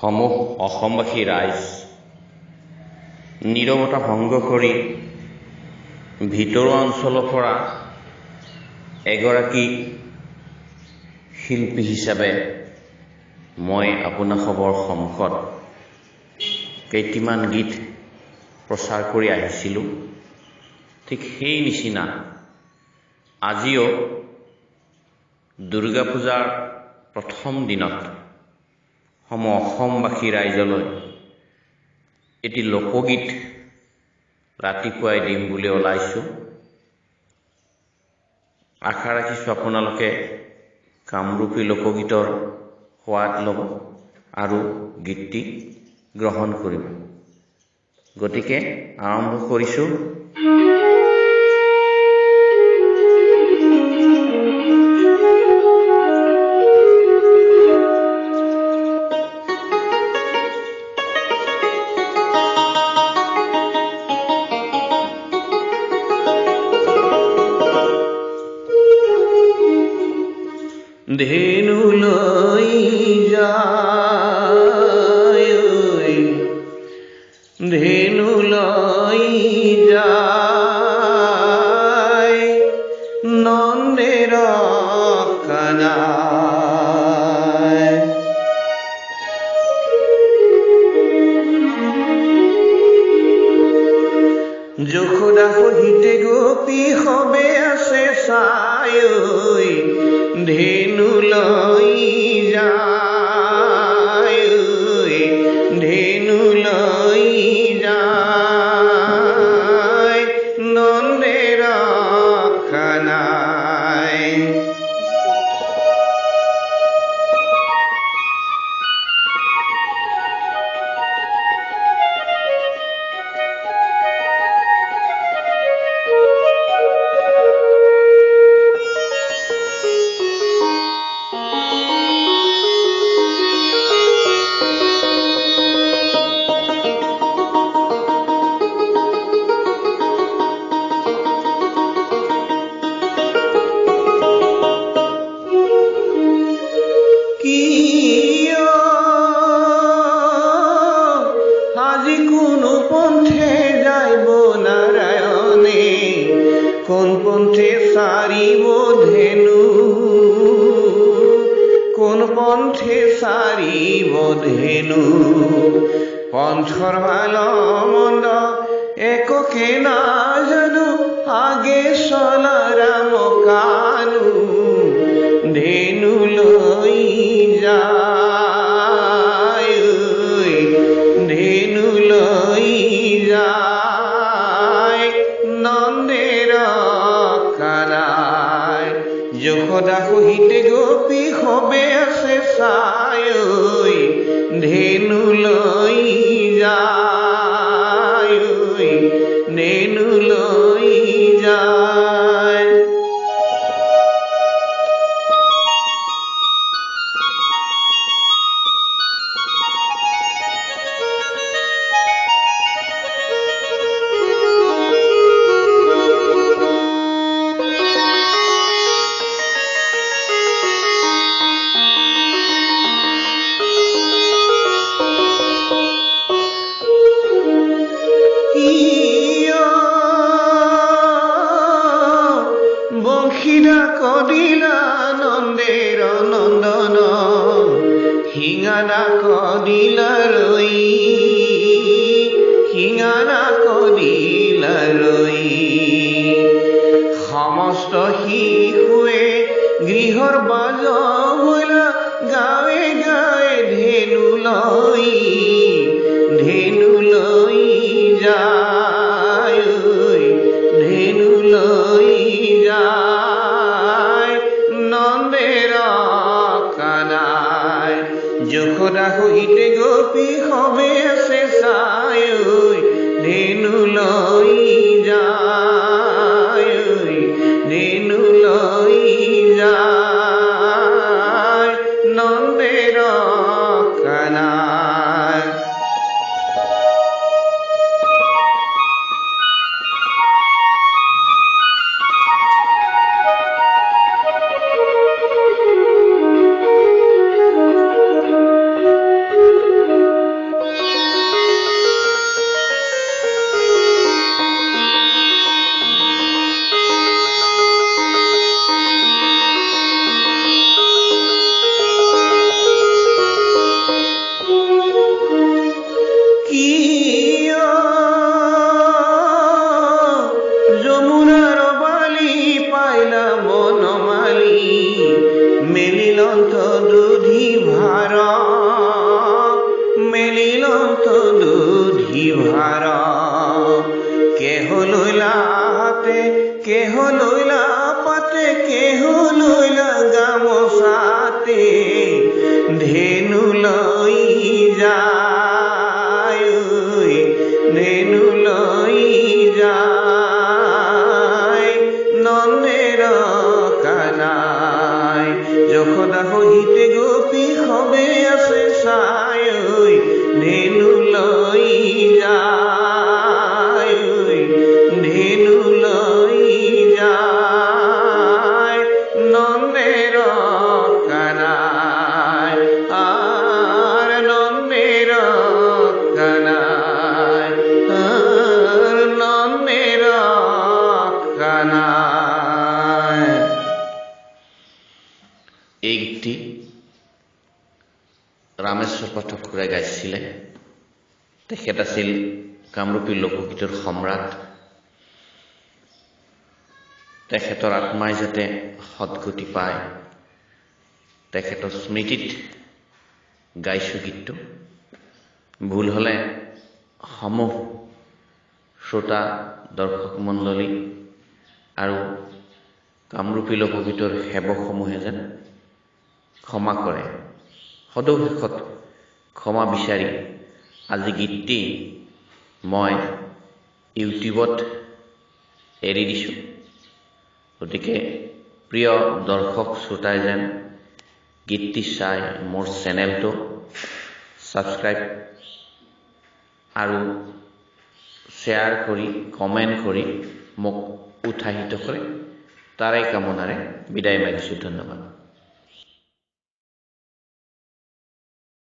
সমূহ অসমবাসী ৰাইজ নীৰৱতা ভংগ কৰি ভিতৰুৱা অঞ্চলৰ পৰা এগৰাকী শিল্পী হিচাপে মই আপোনালোকৰ সন্মুখত কেইটিমান গীত প্ৰচাৰ কৰি আহিছিলোঁ। ঠিক সেই নিচিনা আজিও দুৰ্গা পূজাৰ প্ৰথম দিনত অসমবাসী ৰাইজলৈ এটি লোকগীত ৰাতিপুৱাই দিম বুলি ওলাইছোঁ। আশা ৰাখিছোঁ আপোনালোকে কামৰূপী লোকগীতৰ সোৱাদ ল'ব আৰু গীতটি গ্ৰহণ কৰিব। গতিকে আৰম্ভ কৰিছোঁ। ধেনু লৈ যায়, ধেনু লৈ যায় নন্দের কানায়, যশোদা সহিতে গোপী হবে আছে চাই, ধেনু লৈ যায়, ধেনু লৈ যায় নন্দের কানায়। আজি কোন পন্থে যাইব নারায়ণে, কোন পন্থে সারিব ধেনু, কোন পন্থে সারিব ধেনু, পন্থর ভালো মন্দ এককে না জানো, আগে চলা রাম কানু, ধেনু লৈ যায়, ধেনু লৈ যায় নন্দের কানায়, যশোদা সহিতে গোপী হবে আছে চাই, ধেনু লৈ যায়, ধেনু লৈ যায়। বংশীদা কদিলা নন্দের নন্দন, হিঙানা কদিলা রই, হিঙানা কদিলা রই, সমস্ত শিশুৱে গৃহৰ বাজ বইলা গাৱে গাৱে ধেনু লৈ, ধেনু লৈ যায়, ধেনু লৈ যায় নন্দের কানায়, যশোদা সহিতে গোপী হবে আছে চাই, ধেনু লৈ যায়, ধেনু লৈ যায় নন্দের কানায়। ৰামেশ্বৰ পাঠক খুৰাই গাইছিলে। তেখেত আছিল কামৰূপী লোকগীতৰ সম্ৰাট। তেখেতৰ আত্মাই যাতে সদ্গতি পায়, তেখেতৰ স্মৃতিত গাইছোঁ গীতটো। ভুল হ'লে সমূহ শ্ৰোতা দৰ্শক মণ্ডলী আৰু কামৰূপী লোকগীতৰ সেৱকসমূহে যেন ক্ষমা কৰে। সদৌ ক্ষমা বিচাৰি আজি গীতটি মই ইউটিউবত এৰি দিছোঁ। গতিকে প্ৰিয় দৰ্শক শ্ৰোতাই যেন গীতটি চাই মোৰ চেনেলটো ছাবস্ক্ৰাইব আৰু শ্বেয়াৰ কৰি কমেণ্ট কৰি মোক উৎসাহিত কৰে, তাৰে কামনাৰে বিদায় মাগিছোঁ। ধন্যবাদ।